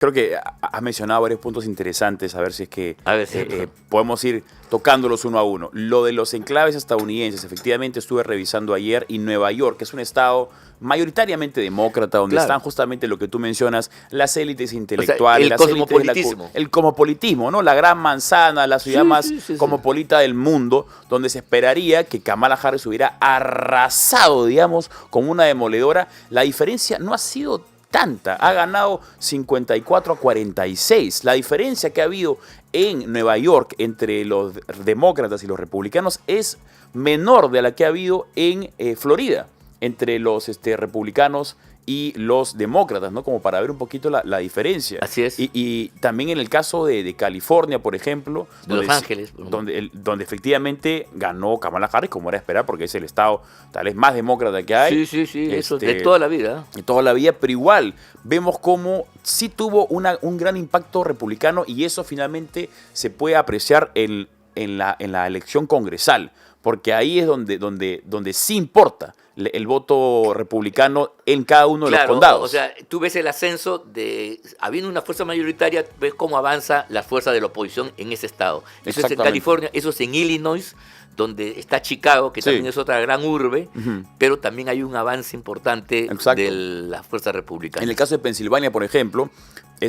Creo que has mencionado varios puntos interesantes, a ver si es que A ver, sí. podemos ir tocándolos uno a uno. Lo de los enclaves estadounidenses, efectivamente estuve revisando ayer, y Nueva York, que es un estado mayoritariamente demócrata, donde Claro. están justamente lo que tú mencionas, las élites intelectuales, el las élites de cosmopolitismo. el cosmopolitismo, ¿no? La gran manzana, la ciudad Sí, más sí. cosmopolita del mundo, donde se esperaría que Kamala Harris hubiera arrasado, digamos, con una demoledora. La diferencia no ha sido tanta, ha ganado 54-46. La diferencia que ha habido en Nueva York entre los demócratas y los republicanos es menor de la que ha habido en Florida entre los republicanos y los demócratas, ¿no? Como para ver un poquito la diferencia. Así es. Y también en el caso de California, por ejemplo, De Los Ángeles. donde efectivamente ganó Kamala Harris, como era de esperar, porque es el estado tal vez más demócrata que hay. Sí, eso de toda la vida. De toda la vida, pero igual vemos cómo sí tuvo un gran impacto republicano, y eso finalmente se puede apreciar en la elección congresal, porque ahí es donde sí importa el voto republicano en cada uno de los condados. O sea, tú ves el ascenso habiendo una fuerza mayoritaria, ves cómo avanza la fuerza de la oposición en ese estado. Eso es en Exactamente. California, eso es en Illinois, donde está Chicago, que Sí. también es otra gran urbe, Ujú. pero también hay un avance importante Exacto. de la fuerza republicana. En el caso de Pensilvania, por ejemplo,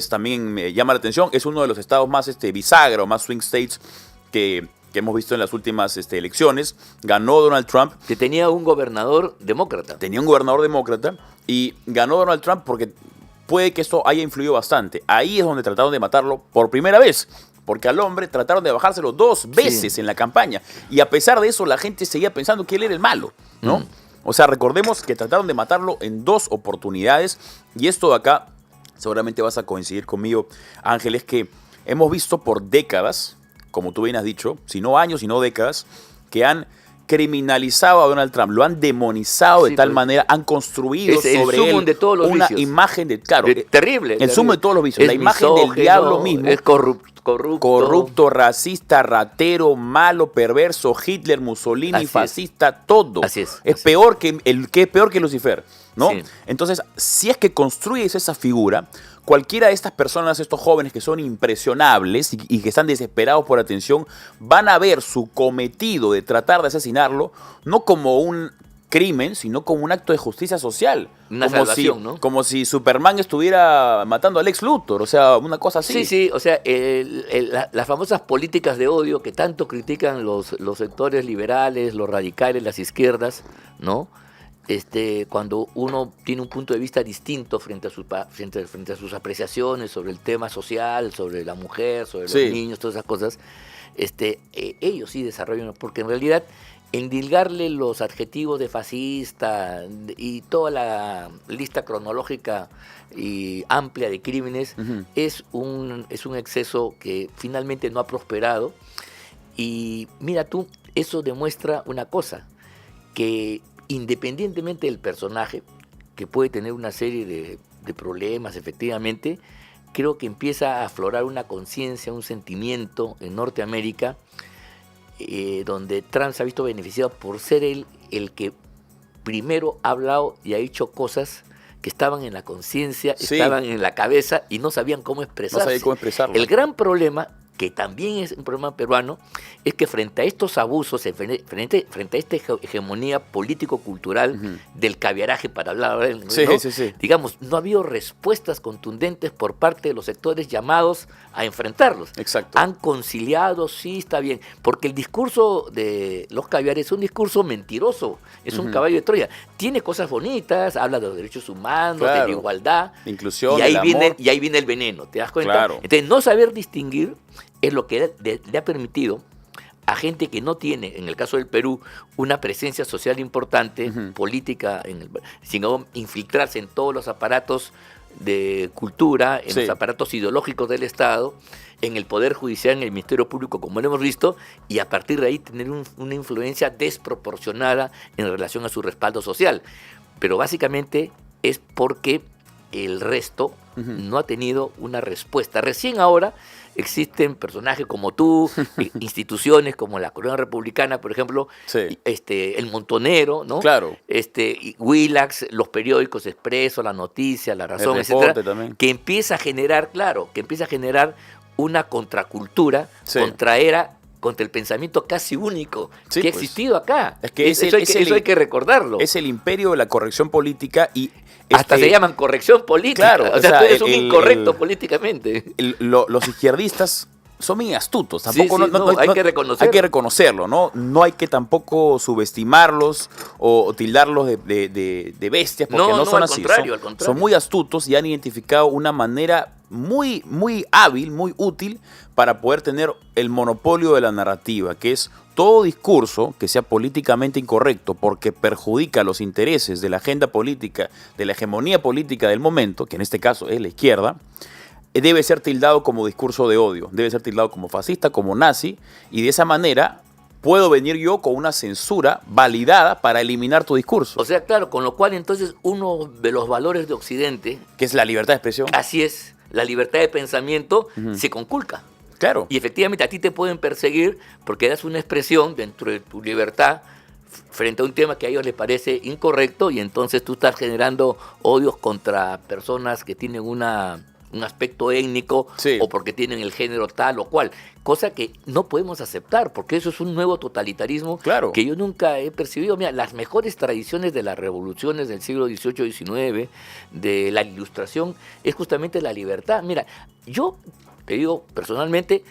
también me llama la atención, es uno de los estados más bisagra o más swing states que hemos visto en las últimas elecciones. Ganó Donald Trump. Que tenía un gobernador demócrata. Tenía un gobernador demócrata y ganó Donald Trump porque puede que esto haya influido bastante. Ahí es donde trataron de matarlo por primera vez, porque al hombre trataron de bajárselo 2 veces en la campaña, y a pesar de eso la gente seguía pensando que él era el malo, ¿no? O sea, recordemos que trataron de matarlo en 2 oportunidades, y esto de acá, seguramente vas a coincidir conmigo, Ángel, es que hemos visto por décadas, como tú bien has dicho, si no años, sino décadas, que han criminalizado a Donald Trump, lo han demonizado de Sí, tal pues, manera, han construido es el sobre sumum él de todos los una vicios. imagen Terrible. el sumo de todos los vicios, Es la imagen del misógino, diablo mismo. Es Corrupto, racista, ratero, malo, perverso, Hitler, Mussolini, Así es. fascista, todo. Así es. Peor que es peor que Lucifer, ¿no? Sí. Entonces, si es que construyes esa figura, cualquiera de estas personas, estos jóvenes que son impresionables y que están desesperados por atención, van a ver su cometido de tratar de asesinarlo no como un crimen, sino como un acto de justicia social. Una como salvación, ¿no? Como si Superman estuviera matando a Lex Luthor, o sea, una cosa así. Sí, o sea, las famosas políticas de odio que tanto critican los sectores liberales, los radicales, las izquierdas, ¿no? Cuando uno tiene un punto de vista distinto frente a sus apreciaciones sobre el tema social, sobre la mujer, sobre los niños, todas esas cosas, ellos sí desarrollan, porque en realidad endilgarle los adjetivos de fascista y toda la lista cronológica y amplia de crímenes es un exceso que finalmente no ha prosperado. Y mira tú, eso demuestra una cosa, que independientemente del personaje, que puede tener una serie de problemas efectivamente, creo que empieza a aflorar una conciencia, un sentimiento en Norteamérica, donde Trump se ha visto beneficiado por ser él el que primero ha hablado y ha hecho cosas que estaban en la conciencia, estaban en la cabeza y no sabían cómo expresarse. No sabían cómo expresarlo. El gran problema, que también es un problema peruano, es que frente a estos abusos, frente a esta hegemonía político-cultural del caviaraje, para hablar, ¿no? Digamos, no ha habido respuestas contundentes por parte de los sectores llamados a enfrentarlos. Exacto. Han conciliado, sí, está bien, porque el discurso de los caviares es un discurso mentiroso, es un caballo de Troya. Tiene cosas bonitas, habla de los derechos humanos, de la igualdad, inclusión, y ahí viene el veneno, ¿te das cuenta? Claro. Entonces, no saber distinguir es lo que le ha permitido a gente que no tiene, en el caso del Perú, una presencia social importante, política, sino infiltrarse en todos los aparatos de cultura, en los aparatos ideológicos del Estado, en el Poder Judicial, en el Ministerio Público, como lo hemos visto, y a partir de ahí tener una influencia desproporcionada en relación a su respaldo social. Pero básicamente es porque el resto no ha tenido una respuesta. Recién ahora existen personajes como tú, instituciones como la Corona Republicana, por ejemplo, Sí. el Montonero, ¿no? Claro. Y Willax, los periódicos Expreso, La Noticia, La Razón, El Reporte etcétera, también. que empieza a generar una contracultura Sí. contra el pensamiento casi único Sí, que ha pues. existido acá. Es que eso hay que recordarlo. Es el imperio de la corrección política y... Hasta se llaman corrección política. Claro, o sea, tú eres un incorrecto políticamente. Los izquierdistas son bien astutos. Tampoco Sí, hay que reconocerlo. Hay que reconocerlo, ¿no? No hay que tampoco subestimarlos o tildarlos de bestias, porque no son al así. contrario, al contrario. Son muy astutos y han identificado una manera muy, muy hábil, muy útil para poder tener el monopolio de la narrativa, que es todo discurso que sea políticamente incorrecto porque perjudica los intereses de la agenda política, de la hegemonía política del momento, que en este caso es la izquierda, debe ser tildado como discurso de odio, debe ser tildado como fascista, como nazi, y de esa manera puedo venir yo con una censura validada para eliminar tu discurso. O sea, claro, con lo cual entonces uno de los valores de Occidente, que es la libertad de expresión. así es, la libertad de pensamiento se conculca. Claro. Y efectivamente a ti te pueden perseguir porque das una expresión dentro de tu libertad frente a un tema que a ellos les parece incorrecto y entonces tú estás generando odios contra personas que tienen un aspecto étnico Sí. o porque tienen el género tal o cual, cosa que no podemos aceptar porque eso es un nuevo totalitarismo Claro. que yo nunca he percibido. Mira, las mejores tradiciones de las revoluciones del siglo XVIII, XIX, de la Ilustración, es justamente la libertad. Mira, yo te digo personalmente,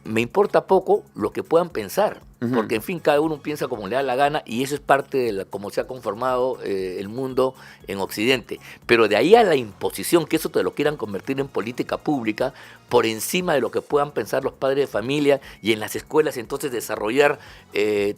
me importa poco lo que puedan pensar, porque en fin, cada uno piensa como le da la gana y eso es parte de cómo se ha conformado el mundo en Occidente. Pero de ahí a la imposición, que eso te lo quieran convertir en política pública, por encima de lo que puedan pensar los padres de familia y en las escuelas entonces desarrollar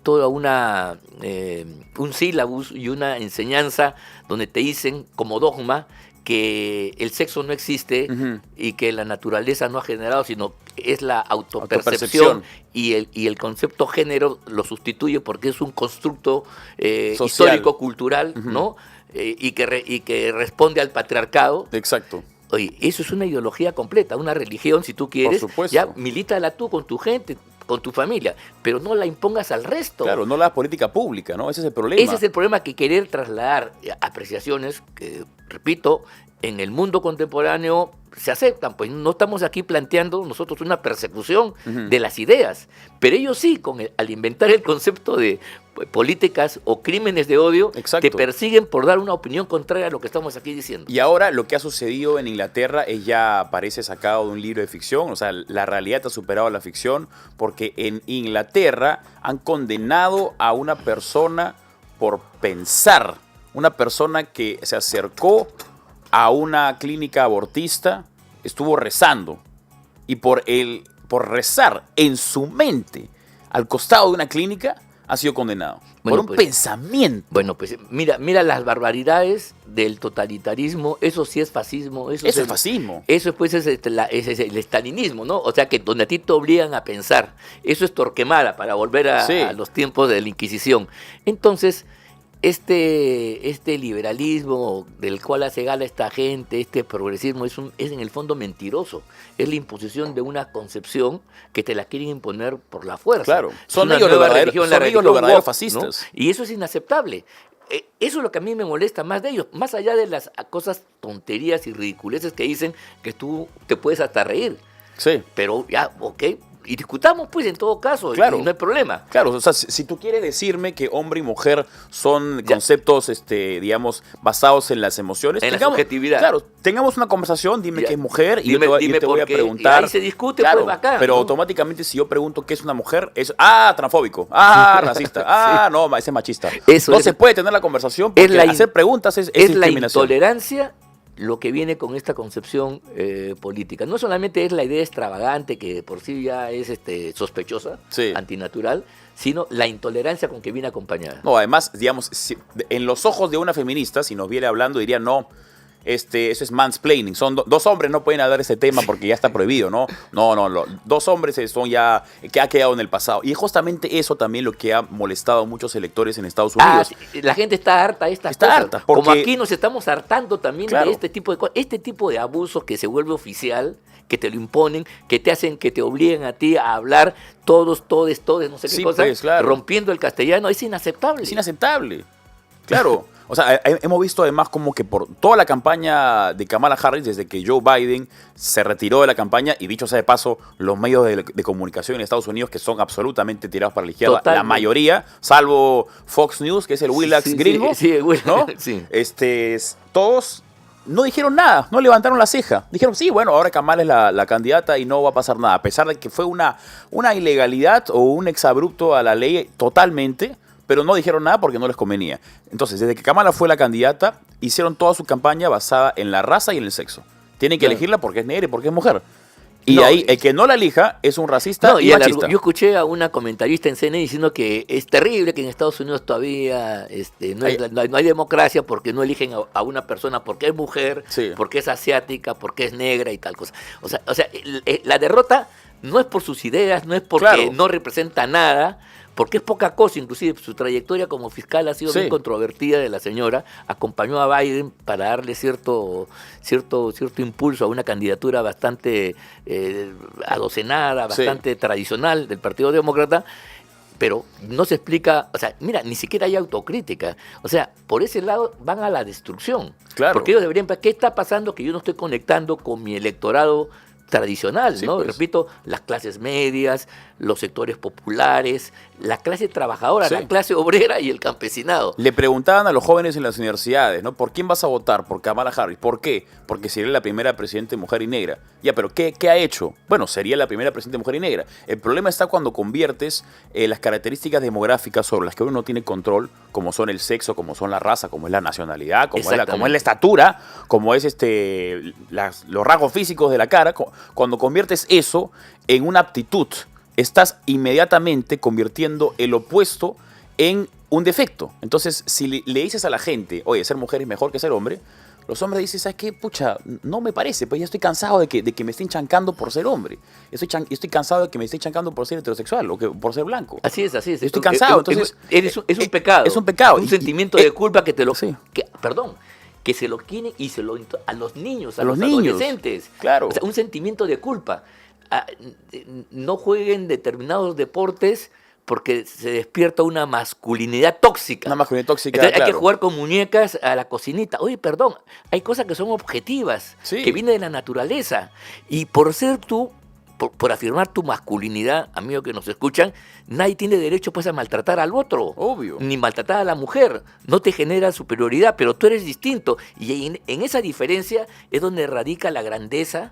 toda un sílabus y una enseñanza donde te dicen como dogma que el sexo no existe y que la naturaleza no ha generado, sino es la autopercepción y el concepto género lo sustituye porque es un constructo histórico-cultural, ¿no? Y que responde al patriarcado. Exacto. Oye, eso es una ideología completa, una religión, si tú quieres. Por supuesto. Ya milítala tú con tu gente, con tu familia, pero no la impongas al resto. Claro, no la política pública, ¿no? Ese es el problema. Ese es el problema, que querer trasladar apreciaciones que, repito, en el mundo contemporáneo se aceptan. Pues no estamos aquí planteando nosotros una persecución de las ideas, pero ellos sí, al inventar el concepto de políticas o crímenes de odio, Exacto. te persiguen por dar una opinión contraria a lo que estamos aquí diciendo. Y ahora lo que ha sucedido en Inglaterra es ya parece sacado de un libro de ficción, o sea, la realidad ha superado a la ficción, porque en Inglaterra han condenado a una persona por pensar, una persona que se acercó a una clínica abortista, estuvo rezando, y por rezar en su mente al costado de una clínica, ha sido condenado. Bueno, por un pues, pensamiento. Bueno, pues mira las barbaridades del totalitarismo. Eso sí es fascismo. Eso es fascismo. Eso pues es el estalinismo, ¿no? O sea, que donde a ti te obligan a pensar. Eso es Torquemada, para volver a los tiempos de la Inquisición. Entonces, este liberalismo del cual hace gala esta gente, este progresismo, es en el fondo mentiroso. Es la imposición de una concepción que te la quieren imponer por la fuerza. Claro, son ellos los verdaderos fascistas. ¿No? Y eso es inaceptable. Eso es lo que a mí me molesta más de ellos, más allá de las cosas, tonterías y ridiculeces que dicen, que tú te puedes hasta reír. Sí. Pero ya, ok. Y discutamos, pues, en todo caso, claro, y no hay problema. Claro, o sea, si tú quieres decirme que hombre y mujer son conceptos, digamos, basados en las emociones. En la subjetividad. Claro, tengamos una conversación, dime qué es mujer, y yo te voy a preguntar. Y ahí se discute, claro, pues, acá. pero ¿no? Automáticamente, si yo pregunto qué es una mujer, es, transfóbico, racista, no, ese es machista. No se puede tener la conversación porque hacer preguntas es discriminación. La intolerancia lo que viene con esta concepción política. No solamente es la idea extravagante, que por sí ya es sospechosa, antinatural, sino la intolerancia con que viene acompañada. No, además, digamos, en los ojos de una feminista, si nos viene hablando, diría, no, eso es mansplaining. Son dos hombres no pueden hablar ese tema porque ya está prohibido, ¿no? No, dos hombres son ya, que ha quedado en el pasado. Y es justamente eso también lo que ha molestado a muchos electores en Estados Unidos. La gente está harta de estas cosas. Harta porque, como aquí nos estamos hartando también de este tipo de cosas. Este tipo de abuso que se vuelve oficial, que te lo imponen, que te hacen, que te obliguen a ti a hablar todos, no sé qué cosa, pues, claro, rompiendo el castellano, es inaceptable. Es inaceptable, claro. O sea, hemos visto además como que por toda la campaña de Kamala Harris, desde que Joe Biden se retiró de la campaña, y dicho sea de paso, los medios de comunicación en Estados Unidos que son absolutamente tirados para la izquierda, totalmente, la mayoría, salvo Fox News, que es el Willax gringo, el Willax, ¿no? Sí. Todos no dijeron nada, no levantaron la ceja. Dijeron, sí, bueno, ahora Kamala es la candidata y no va a pasar nada, a pesar de que fue una ilegalidad o un exabrupto a la ley totalmente, pero no dijeron nada porque no les convenía. Entonces, desde que Kamala fue la candidata, hicieron toda su campaña basada en la raza y en el sexo. Tienen que elegirla porque es negra y porque es mujer. Y ahí, el que no la elija es un racista y machista. Yo escuché a una comentarista en CNN diciendo que es terrible que en Estados Unidos todavía no hay democracia porque no eligen a una persona porque es mujer, porque es asiática, porque es negra y tal cosa. O sea, la derrota no es por sus ideas, no es porque no representa nada, porque es poca cosa. Inclusive su trayectoria como fiscal ha sido bien controvertida de la señora. Acompañó a Biden para darle cierto impulso a una candidatura bastante adocenada, bastante tradicional del Partido Demócrata, pero no se explica, o sea, mira, ni siquiera hay autocrítica. O sea, por ese lado van a la destrucción. Claro. Porque ellos deberían, ¿qué está pasando que yo no estoy conectando con mi electorado tradicional, ¿no? Pues. Repito, las clases medias, los sectores populares, la clase trabajadora, la clase obrera y el campesinado. Le preguntaban a los jóvenes en las universidades, ¿no? ¿Por quién vas a votar? Por Kamala Harris. ¿Por qué? Porque sería la primera presidente mujer y negra. Ya, pero ¿qué ha hecho? Bueno, sería la primera presidente mujer y negra. El problema está cuando conviertes las características demográficas sobre las que uno no tiene control, como son el sexo, como son la raza, como es la nacionalidad, como es la estatura, como es los rasgos físicos de la cara. Cuando conviertes eso en una aptitud, estás inmediatamente convirtiendo el opuesto en un defecto. Entonces, si le dices a la gente, oye, ser mujer es mejor que ser hombre, los hombres dicen, ¿sabes qué? Pucha, no me parece, pues ya estoy cansado de que me estén chancando por ser hombre. Estoy cansado de que me estén chancando por ser heterosexual o por ser blanco. Así es. Estoy cansado, entonces... Es un pecado. Es un pecado. Un sentimiento de culpa que te lo... que se lo quieren y a los niños, a los adolescentes. Claro. O sea, un sentimiento de culpa. No jueguen determinados deportes porque se despierta una masculinidad tóxica. Una masculinidad tóxica, entonces, claro. Hay que jugar con muñecas a la cocinita. Oye, perdón, hay cosas que son objetivas, que vienen de la naturaleza. Y por ser tú, por afirmar tu masculinidad, amigos que nos escuchan, nadie tiene derecho pues a maltratar al otro. Obvio. Ni maltratar a la mujer. No te genera superioridad, pero tú eres distinto. Y en esa diferencia es donde radica la grandeza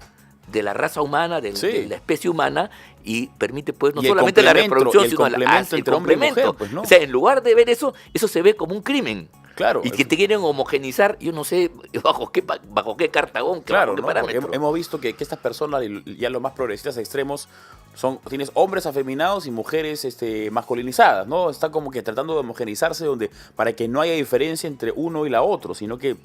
de la raza humana, de la especie humana, y permite pues no solamente la reproducción, sino el complemento. Mujer, pues, ¿no? O sea, en lugar de ver eso se ve como un crimen. Claro. Y que te quieren homogenizar, yo no sé bajo qué cartagón, claro, bajo qué ¿no? parámetro. Hemos visto que estas personas, ya los más progresistas extremos, tienes hombres afeminados y mujeres masculinizadas, ¿no? Están como que tratando de homogenizarse para que no haya diferencia entre uno y la otra, sino que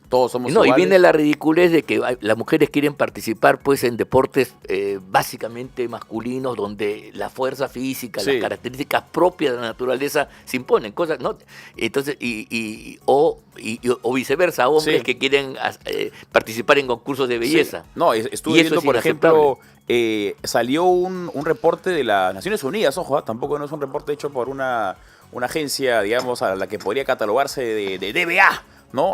todos somos iguales. Y viene la ridiculez de que las mujeres quieren participar pues en deportes básicamente masculinos donde la fuerza física, las características propias de la naturaleza se imponen, cosas, ¿no? Entonces, o viceversa, hombres que quieren participar en concursos de belleza. Sí. No, estuve viendo, por ejemplo, salió un reporte de las Naciones Unidas, ojo, tampoco no es un reporte hecho por una agencia, digamos, a la que podría catalogarse de DBA, ¿no?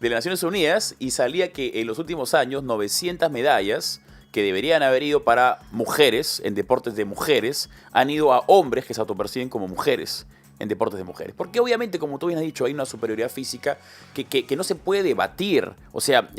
De las Naciones Unidas, y salía que en los últimos años 900 medallas que deberían haber ido para mujeres, en deportes de mujeres, han ido a hombres que se autoperciben como mujeres en deportes de mujeres. Porque obviamente, como tú bien has dicho, hay una superioridad física que no se puede debatir. O sea,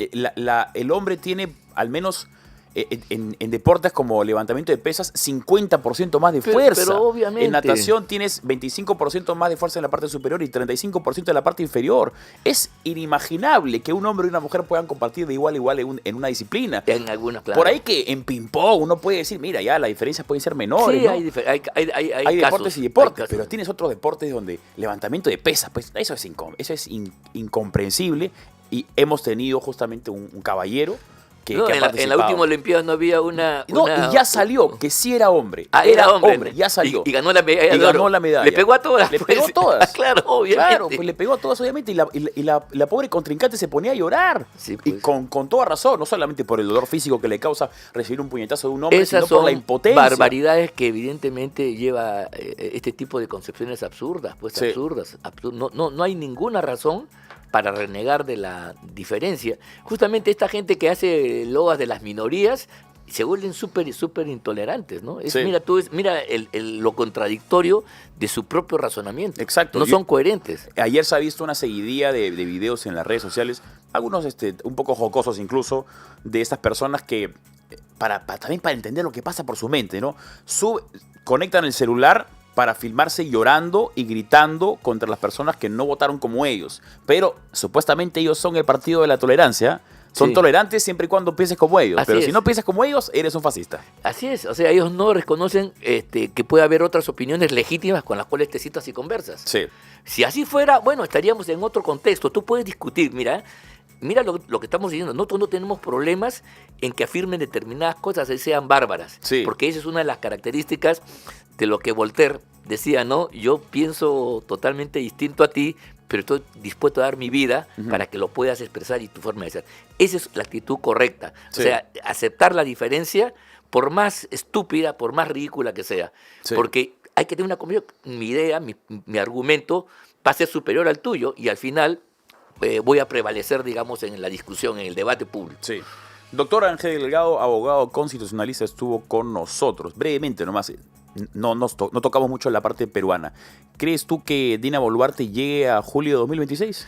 el hombre tiene al menos... En deportes como levantamiento de pesas, 50% más de fuerza. Pero obviamente. En natación tienes 25% más de fuerza en la parte superior y 35% en la parte inferior. Es inimaginable que un hombre y una mujer puedan compartir de igual a igual en una disciplina. En algunas, claro. Por ahí que en ping-pong uno puede decir, mira, ya las diferencias pueden ser menores. Sí, ¿no? hay hay deportes y deportes, pero tienes otros deportes donde levantamiento de pesas, pues eso es incomprensible. Y hemos tenido justamente un caballero que No, ha en la participado. última Olimpiada no había una... No, y ya salió, que sí era hombre. Ah, era hombre. ya salió. Y ganó la medalla Y de oro. ganó la medalla. Le pegó a todas. Le pues. pegó a todas. Claro, obviamente. Claro, pues le pegó a todas, obviamente, y la pobre contrincante se ponía a llorar. Sí, Y pues. con toda razón, no solamente por el dolor físico que le causa recibir un puñetazo de un hombre, Esas sino por la son impotencia. barbaridades que evidentemente lleva este tipo de concepciones absurdas, pues Sí. absurdas. No hay ninguna razón para renegar de la diferencia. Justamente esta gente que hace loas de las minorías se vuelven súper intolerantes, ¿no? Sí. Mira lo contradictorio de su propio razonamiento. Exacto. No son coherentes. Ayer se ha visto una seguidilla de videos en las redes sociales, algunos un poco jocosos incluso, de estas personas que, también para entender lo que pasa por su mente, ¿no? Conectan el celular para filmarse llorando y gritando contra las personas que no votaron como ellos. Pero supuestamente ellos son el partido de la tolerancia. Son Sí. tolerantes siempre y cuando pienses como ellos. Así pero es. si no piensas como ellos, eres un fascista. Así es, o sea, ellos no reconocen que puede haber otras opiniones legítimas con las cuales te citas y conversas. Sí. Si así fuera, bueno, estaríamos en otro contexto. Tú puedes discutir, mira lo que estamos diciendo. Nosotros no tenemos problemas en que afirmen determinadas cosas y sean bárbaras. Sí. Porque esa es una de las características de lo que Voltaire decía, ¿no? Yo pienso totalmente distinto a ti, pero estoy dispuesto a dar mi vida para que lo puedas expresar y tu forma de ser. Esa es la actitud correcta. Sí. O sea, aceptar la diferencia, por más estúpida, por más ridícula que sea. Sí. Porque hay que tener una convicción. Mi idea, mi argumento va a ser superior al tuyo y al final voy a prevalecer, digamos, en la discusión, en el debate público. Sí. Doctor Ángel Delgado, abogado constitucionalista, estuvo con nosotros. Brevemente nomás, no tocamos mucho la parte peruana. ¿Crees tú que Dina Boluarte llegue a julio de 2026?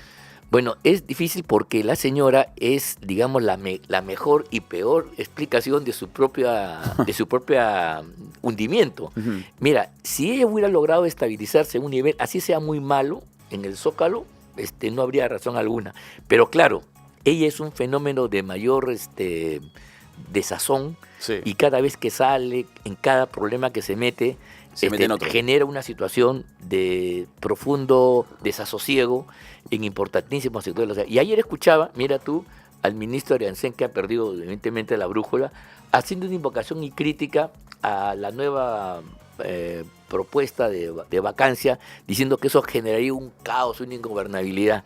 Bueno, es difícil porque la señora es, digamos, la mejor y peor explicación de su propia hundimiento. Ujú. Mira, si ella hubiera logrado estabilizarse en un nivel, así sea muy malo, en el Zócalo, no habría razón alguna. Pero claro, ella es un fenómeno de mayor desazón, Sí. y cada vez que sale, en cada problema que se mete En otro. genera una situación de profundo desasosiego en importantísimos sectores. O sea, y ayer escuchaba, mira tú, al ministro Arianzen, que ha perdido evidentemente la brújula, haciendo una invocación y crítica a la nueva propuesta de vacancia, diciendo que eso generaría un caos, una ingobernabilidad.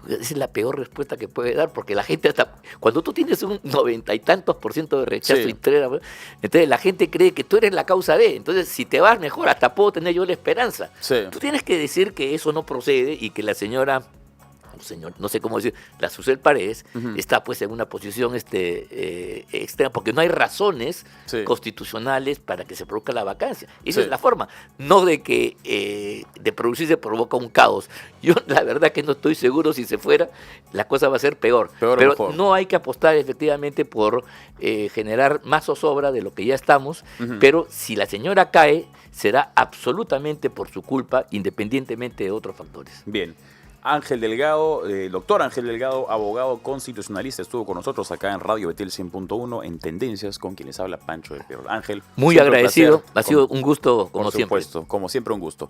Esa es la peor respuesta que puede dar, porque la gente hasta... Cuando tú tienes un 90 y tantos % de rechazo, Sí. entonces la gente cree que tú eres la causa de. Entonces, si te vas mejor, hasta puedo tener yo la esperanza. Sí. Tú tienes que decir que eso no procede y que la señora... no sé cómo decir, la Susel Paredes Ujú. está pues en una posición extrema, porque no hay razones Sí. constitucionales para que se produzca la vacancia. Esa Sí. es la forma, no de que de producirse provoca un caos. Yo la verdad que no estoy seguro, si se fuera, la cosa va a ser peor. Peor o Pero mejor. no hay que apostar efectivamente por generar más zozobra de lo que ya estamos, Ujú. pero si la señora cae, será absolutamente por su culpa, independientemente de otros factores. Bien. Ángel Delgado, doctor Ángel Delgado, abogado constitucionalista, estuvo con nosotros acá en Radio Betel 100.1 en Tendencias, con quienes habla Pancho del Perro. Ángel, Muy siempre un agradecido, placer. ha sido un gusto como Por siempre. supuesto, como siempre un gusto.